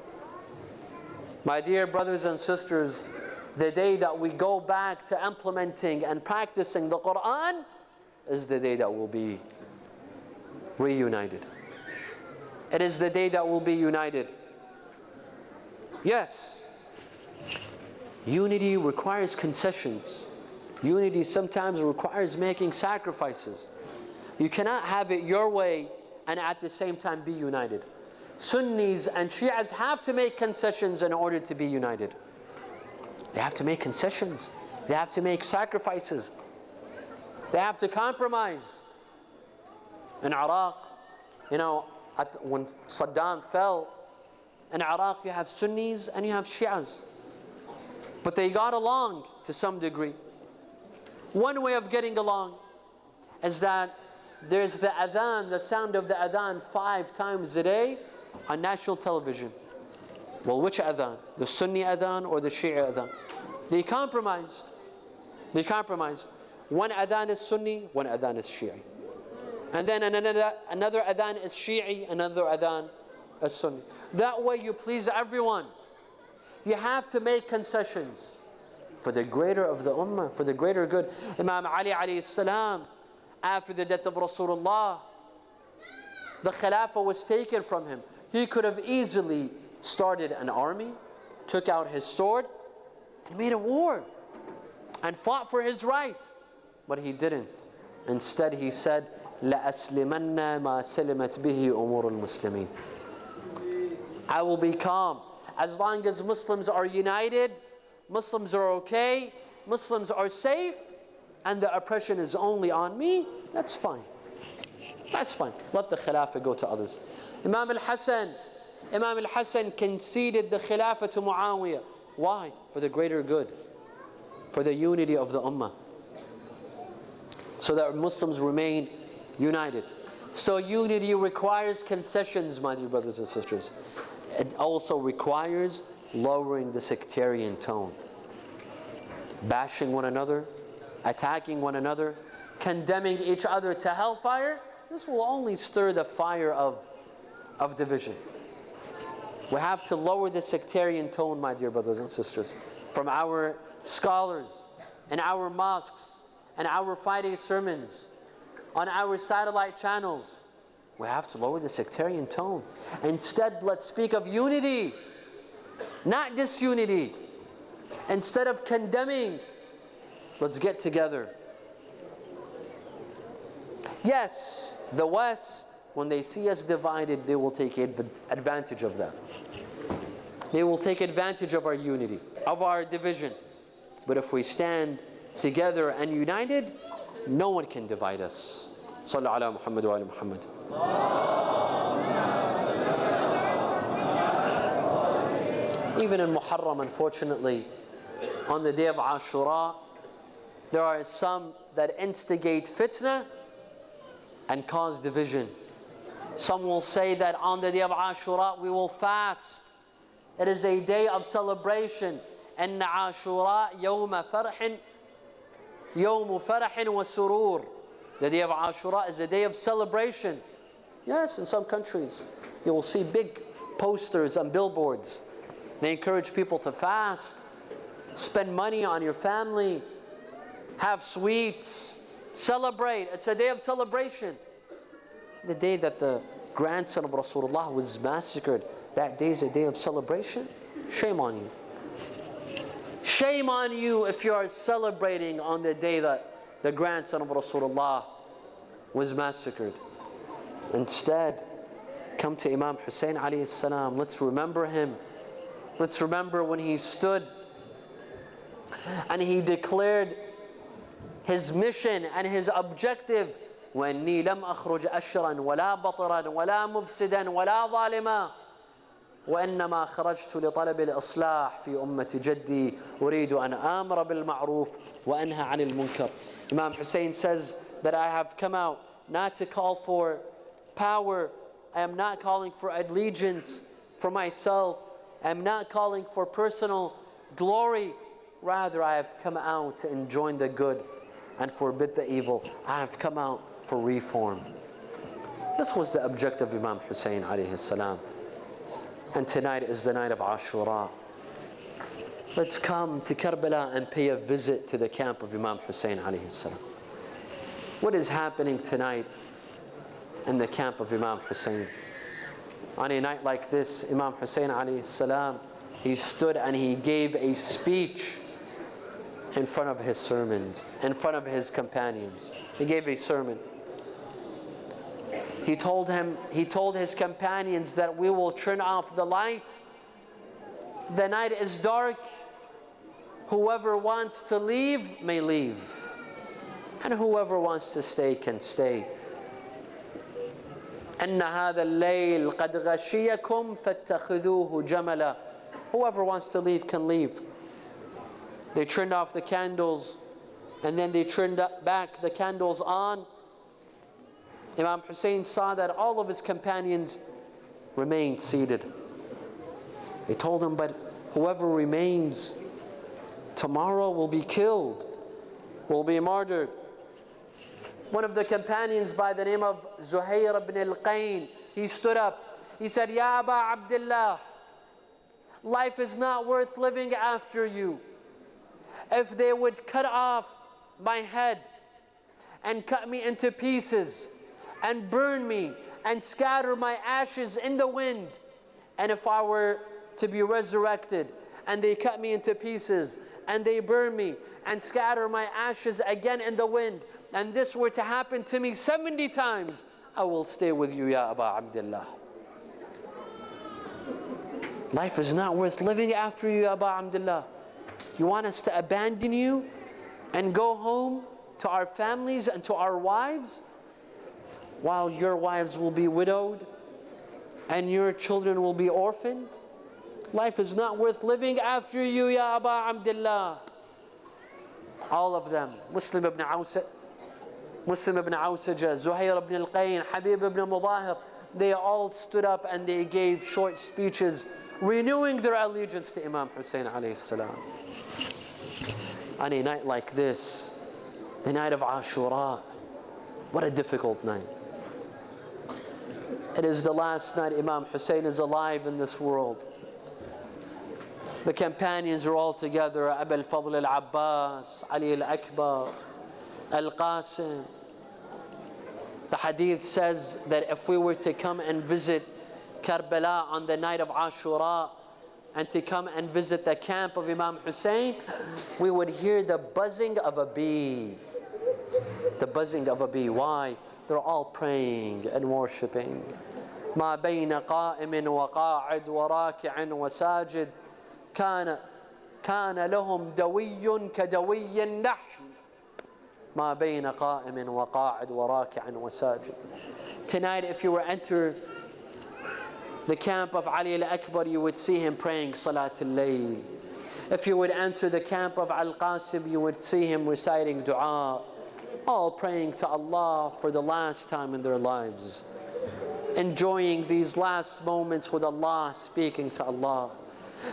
My dear brothers and sisters, the day that we go back to implementing and practicing the Quran is the day that we'll be reunited. It is the day that we'll be united. Yes, unity requires concessions. Unity sometimes requires making sacrifices. You cannot have it your way and at the same time be united. Sunnis and Shias have to make concessions in order to be united. They have to make concessions. They have to make sacrifices. They have to compromise. In Iraq, when Saddam fell, in Iraq you have Sunnis and you have Shias. But they got along to some degree. One way of getting along is that there's the adhan, the sound of the adhan 5 times a day on national television. Well, which adhan? The Sunni adhan or the Shia adhan? They compromised. They compromised. One adhan is Sunni, one adhan is Shia. And then another adhan is Shi'i, another adhan is Sunni. That way you please everyone. You have to make concessions for the greater of the ummah, for the greater good. Imam Ali alayhi salam, after the death of Rasulullah, the Khilafah was taken from him. He could have easily started an army, took out his sword, and made a war, and fought for his right. But he didn't. Instead he said, لَأَسْلِمَنَّ مَا سَلِمَتْ بِهِ أُمُورُ الْمُسْلِمِينَ. I will be calm. As long as Muslims are united, Muslims are okay, Muslims are safe, and the oppression is only on me, that's fine. That's fine. Let the Khilafah go to others. Imam al-Hasan conceded the Khilafah to Muawiyah. Why? For the greater good. For the unity of the ummah. So that Muslims remain united. So unity requires concessions, my dear brothers and sisters. It also requires lowering the sectarian tone. Bashing one another, attacking one another, condemning each other to hellfire. This will only stir the fire of division. We have to lower the sectarian tone, my dear brothers and sisters, from our scholars and our mosques and our Friday sermons on our satellite channels. We have to lower the sectarian tone. Instead, let's speak of unity, not disunity. Instead of condemning, let's get together. Yes, the West, when they see us divided, they will take advantage of that. They will take advantage of our unity, of our division. But if we stand together and united, no one can divide us. Sallu ala Muhammad wa ala Muhammad. Even in Muharram, unfortunately, on the day of Ashura, there are some that instigate fitna and cause division. Some will say that on the day of Ashura we will fast. It is a day of celebration. أن عاشوراء يوم فرح وسرور. The day of Ashura is a day of celebration. Yes, in some countries you will see big posters and billboards They encourage people to fast, spend money on your family, have sweets, celebrate. It's a day of celebration. The day that the grandson of Rasulullah was massacred, that day is a day of celebration. Shame on you. Shame on you if you are celebrating on the day that the grandson of Rasulullah was massacred. Instead, come to Imam Hussein alayhi salam. Let's remember him. Let's remember when he stood and he declared his mission and his objective. وَإِنِّي لَمْ أَخْرُجْ أَشْرًا وَلَا بَطْرًا وَلَا مُفْسِدًا وَلَا ظَالِمًا وإنما خرجت لطلب الإصلاح في أمة جدي أريد أن آمر بالمعروف وأنهى عن المنكر. Imam Hussein says that I have come out not to call for power. I am not calling for allegiance for myself. I am not calling for personal glory. Rather, I have come out to enjoin the good and forbid the evil. I have come out for reform. This was the objective of Imam Hussein alayhi salam. And tonight is the night of Ashura. Let's come to Karbala and pay a visit to the camp of Imam Hussein alayhi salam. What is happening tonight in the camp of Imam Hussein? On a night like this, Imam Hussein alayhi salam, he stood and he gave a speech in front of his sermons, in front of his companions. He gave a sermon. He told his companions that we will turn off the light. The night is dark. Whoever wants to leave may leave. And whoever wants to stay can stay. إن هذا الليل قد غشيكم فاتخذوه جملا. Whoever wants to leave can leave. They turned off the candles and then they turned back the candles on. Imam Hussein saw that all of his companions remained seated. He told them, but whoever remains tomorrow will be killed, will be martyred. One of the companions by the name of Zuhair ibn al-Qayn, he stood up. He said, Ya Aba Abdullah, life is not worth living after you. If they would cut off my head and cut me into pieces and burn me and scatter my ashes in the wind, and if I were to be resurrected and they cut me into pieces and they burn me and scatter my ashes again in the wind, and this were to happen to me 70 times, I will stay with you, Ya Aba Abdullah. Life is not worth living after you, Ya Aba Abdullah. You want us to abandon you and go home to our families and to our wives, while your wives will be widowed and your children will be orphaned? Life is not worth living after you, Ya Aba Abdullah. All of them, Muslim ibn Awsaja, Zuhair ibn al-Qayn, Habib ibn Mudahir, they all stood up and they gave short speeches renewing their allegiance to Imam Hussein alayhi salam. On a night like this, the night of Ashura, what a difficult night. It is the last night Imam Hussein is alive in this world. The companions are all together, Abu al-Fadl al-Abbas, Ali al-Akbar, al-Qasim. The hadith says that if we were to come and visit Karbala on the night of Ashura, and to come and visit the camp of Imam Hussein, we would hear the buzzing of a bee. The buzzing of a bee. Why? They're all praying and worshipping. ما بين قائم وقاعد وراكع وساجد كان لهم دوي كدوي النحل ما بين قائم وقاعد وراكع وساجد. Tonight, if you were to enter the camp of Ali al-Akbar, you would see him praying Salat al-Layl. If you would enter the camp of Al-Qasim, you would see him reciting dua, all praying to Allah for the last time in their lives, enjoying these last moments with Allah, speaking to Allah.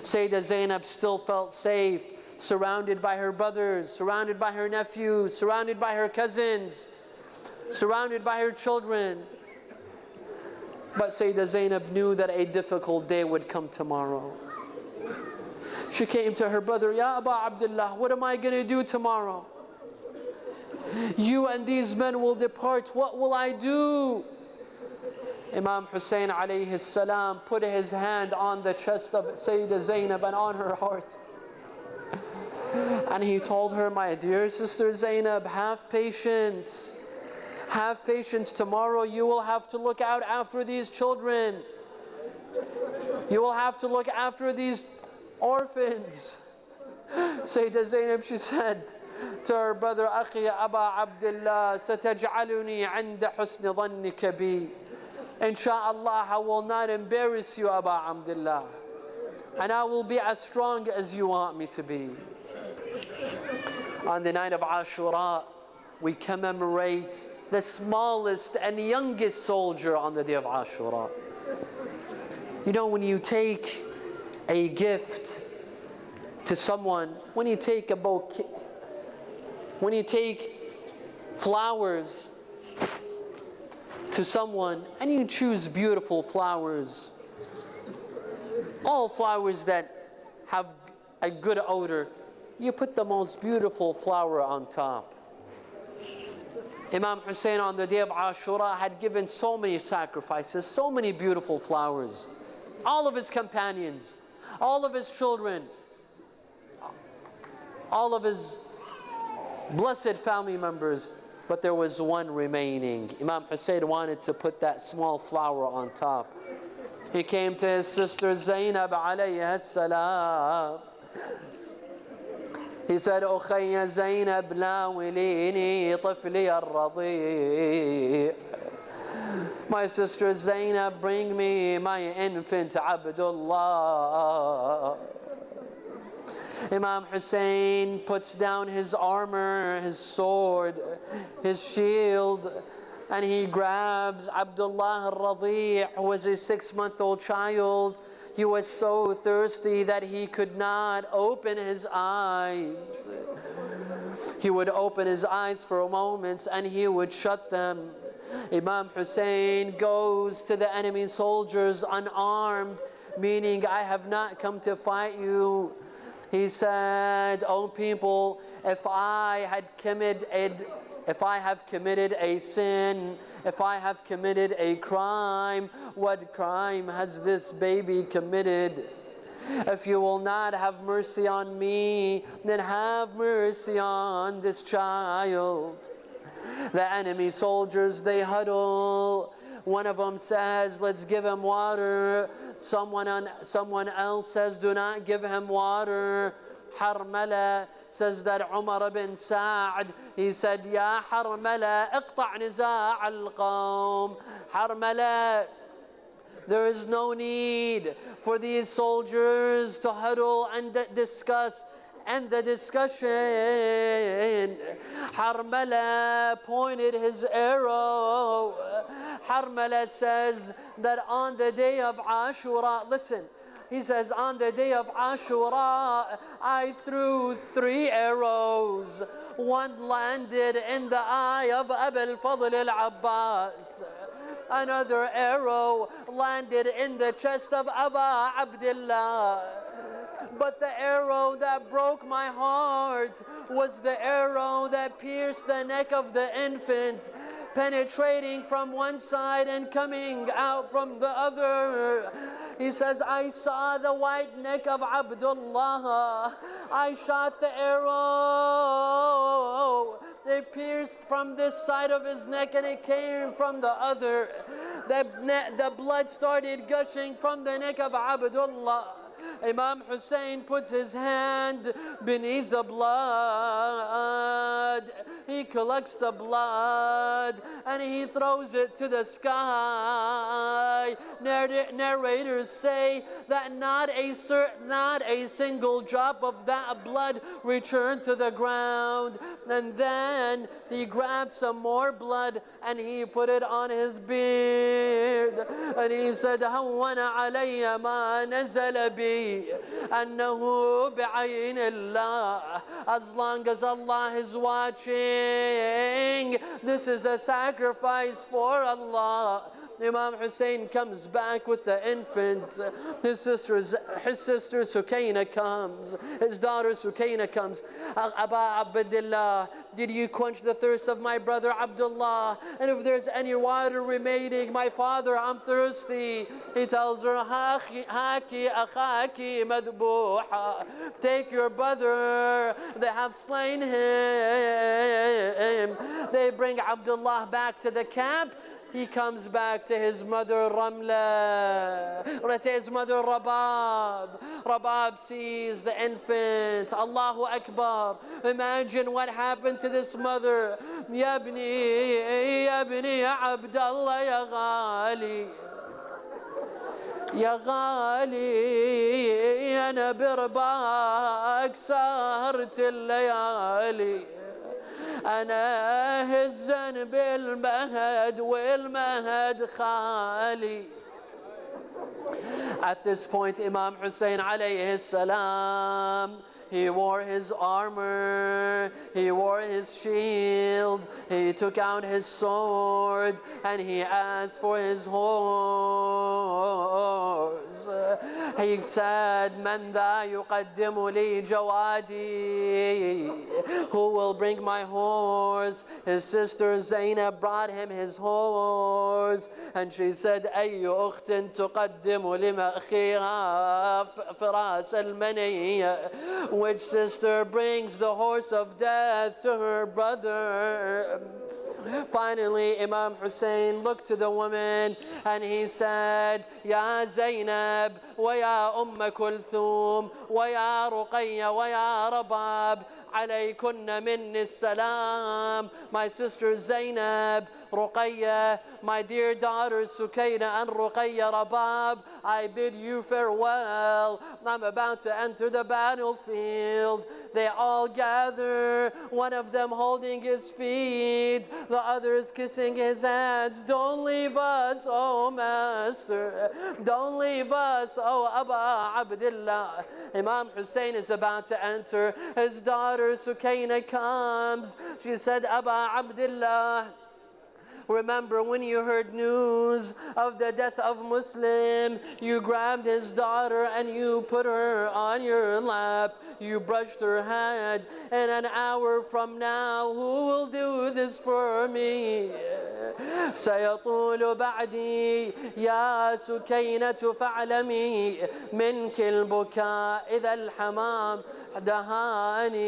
Sayyidah Zainab still felt safe, surrounded by her brothers, surrounded by her nephews, surrounded by her cousins, surrounded by her children. But Sayyidah Zainab knew that a difficult day would come tomorrow. She came to her brother, Ya Aba Abdullah, what am I going to do tomorrow? You and these men will depart, what will I do? Imam Hussein alayhi salam put his hand on the chest of Sayyidah Zainab and on her heart. And he told her, my dear sister Zainab, have patience. Have patience. Tomorrow you will have to look out after these children. You will have to look after these orphans. Sayyidah Zainab, she said to her brother, Akhi Aba Abdullah, sataj'aluni 'inda husni dhannika bi. Insha'Allah, I will not embarrass you, Aba Abdullah. And I will be as strong as you want me to be. On the night of Ashura, we commemorate the smallest and youngest soldier on the day of Ashura. You know, when you take a gift to someone, when you take a bouquet, when you take flowers to someone and you choose beautiful flowers, all flowers that have a good odor, you put the most beautiful flower on top. Imam Hussein on the day of Ashura had given so many sacrifices, so many beautiful flowers. All of his companions, all of his children, all of his blessed family members, but there was one remaining. Imam Hussein wanted to put that small flower on top. He came to his sister Zainab alayha salam. He said, Ukhayya Zainab, nawilini tifli al-radhi'. My sister Zainab, bring me my infant Abdullah. Imam Hussein puts down his armor, his sword, his shield, and he grabs Abdullah al-Radhi', who was a 6-month-old child. He was so thirsty that he could not open his eyes. He would open his eyes for a moment and he would shut them. Imam Hussein goes to the enemy soldiers unarmed, meaning, I have not come to fight you. He said, "O people, if I have committed a sin, if I have committed a crime, what crime has this baby committed? If you will not have mercy on me, then have mercy on this child." The enemy soldiers, they huddle. One of them says, "Let's give him water." Someone else says, "Do not give him water." Harmala says that Umar ibn Sa'd, he said, "Ya Harmala, اقطع نزاع القوم." Harmala, there is no need for these soldiers to huddle and discuss. And the discussion, Harmala pointed his arrow. Harmala says that on the day of Ashura, listen, he says, on the day of Ashura, I threw 3 arrows. One landed in the eye of Abu al-Fadl al-Abbas. Another arrow landed in the chest of Aba Abdullah. But the arrow that broke my heart was the arrow that pierced the neck of the infant, penetrating from one side and coming out from the other. He says, I saw the white neck of Abdullah. I shot the arrow. It pierced from this side of his neck and it came from the other. The blood started gushing from the neck of Abdullah. Imam Hussein puts his hand beneath the blood. He collects the blood and he throws it to the sky. Narrators say that not a single drop of that blood returned to the ground. And then he grabbed some more blood and he put it on his beard. And he said, هَوَّنَ عَلَيَّ مَا نَزَلَ بِي أَنَّهُ بِعَيْنِ اللَّهِ. As long as Allah is watching, this is a sacrifice for Allah. Imam Hussein comes back with the infant. His sister Sukaina comes. His daughter Sukaina comes. Aba Abdullah, did you quench the thirst of my brother Abdullah? And if there's any water remaining, my father, I'm thirsty. He tells her, Haki akhaki madbuha. Take your brother. They have slain him. They bring Abdullah back to the camp. He comes back to his mother Ramla, or to his mother Rabab. Rabab sees the infant. Allahu Akbar. Imagine what happened to this mother. Ya ibni Abdullah ya ghali. يا غالي أنا برباك سهرت الليالي أنا هزن بالمهد والمهد خالي. At this point, Imam Hussein alayhi salam, he wore his armor, he wore his shield, he took out his sword, and he asked for his horse. He said, Man dha yuqaddimu li jawadi? Who will bring my horse? His sister Zainab brought him his horse, and she said, Ayyu ukhtin tuqaddimu lima akhiha firas al-maniyya? Which sister brings the horse of death to her brother? Finally, Imam Hussein looked to the woman and he said, Ya Zainab, wa ya Kulthum, wa ya Ruqayya, wa ya Rabab, alaykunna minni salam. My sister Zainab, Ruqayya, my dear daughters Sukaina and Ruqayya Rabab, I bid you farewell. I'm about to enter the battlefield. They all gather, one of them holding his feet, the others kissing his hands. Don't leave us, oh Master. Don't leave us, oh Aba Abdullah. Imam Hussein is about to enter. His daughter Sukaina comes. She said, Aba Abdullah, remember when you heard news of the death of Muslim, you grabbed his daughter and you put her on your lap. You brushed her head. And an hour from now, who will do this for me? سيطول بعدي يا سكينة فاعلمي منك البكاء إذا الحمام dahani.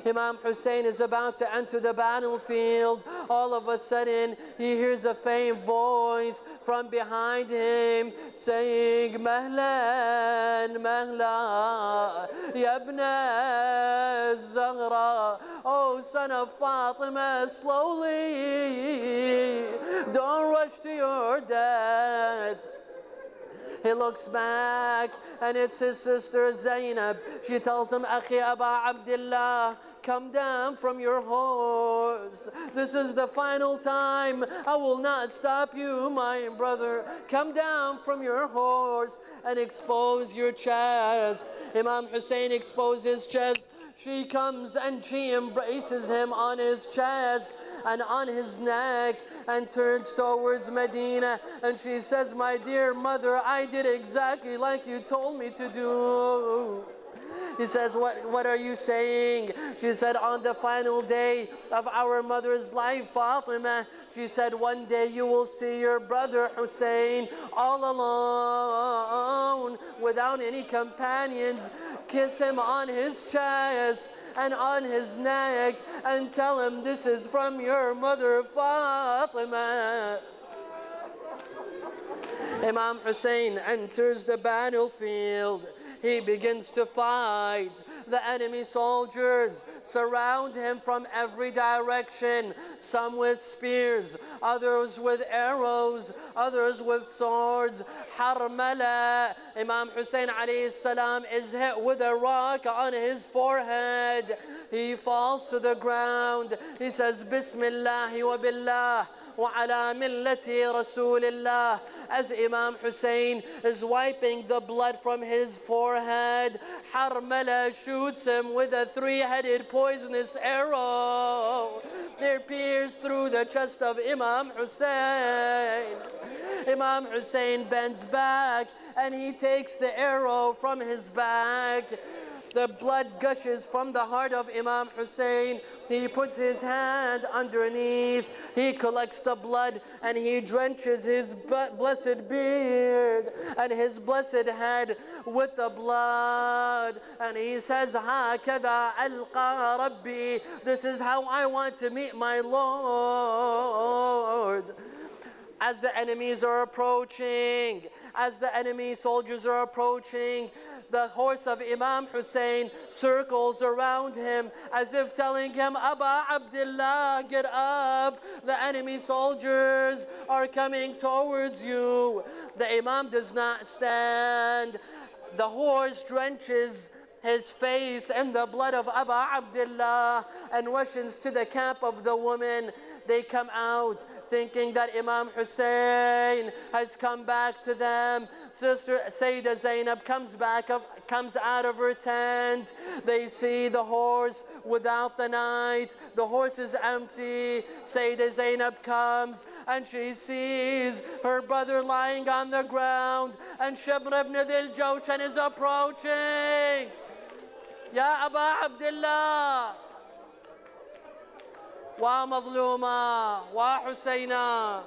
Imam Hussein is about to enter the battlefield. All of a sudden, he hears a faint voice from behind him saying, Mahlan, Mahla, Ya ibna Zahra. Oh, son of Fatima, slowly. Don't rush to your death. He looks back and it's his sister Zainab. She tells him, Akhi Aba Abdullah, come down from your horse. This is the final time. I will not stop you, my brother. Come down from your horse and expose your chest. Imam Hussein exposed his chest. She comes and she embraces him on his chest and on his neck and turns towards Medina, and she says, my dear mother, I did exactly like you told me to do. He says, what are you saying? She said, on the final day of our mother's life, Fatima, she said, one day you will see your brother Hussein all alone without any companions. Kiss him on his chest and on his neck and tell him this is from your mother Fatima. Imam Hussein enters the battlefield. He begins to fight. The enemy soldiers surround him from every direction, some with spears, others with arrows, others with swords. Harmala, Imam Hussein alayhi salam, is hit with a rock on his forehead. He falls to the ground. He says, Bismillah wa billah wa ala millati Rasulillah. as Imam Hussein is wiping the blood from his forehead, Harmala shoots him with a three-headed poisonous arrow. It pierced through the chest of Imam Hussein. Imam Hussein bends back and he takes the arrow from his back. The blood gushes from the heart of Imam Hussein. He puts his hand underneath. He collects the blood and he drenches his blessed beard and his blessed head with the blood. And he says, هَكَذَا أَلْقَى رَبِّي. This is how I want to meet my Lord. As the enemies are approaching, as the enemy soldiers are approaching, the horse of Imam Hussein circles around him as if telling him, Aba Abdullah, get up. The enemy soldiers are coming towards you. The Imam does not stand. The horse drenches his face in the blood of Aba Abdullah and rushes to the camp of the women. They come out thinking that Imam Hussein has come back to them. Sister Sayyidah Zainab comes out of her tent. They see the horse without the knight. The horse is empty. Sayyidah Zainab comes and she sees her brother lying on the ground, and Shibr ibn Dhil Jawshan is approaching. Ya Aba Abdullah, wa Mazluma, wa Husayna.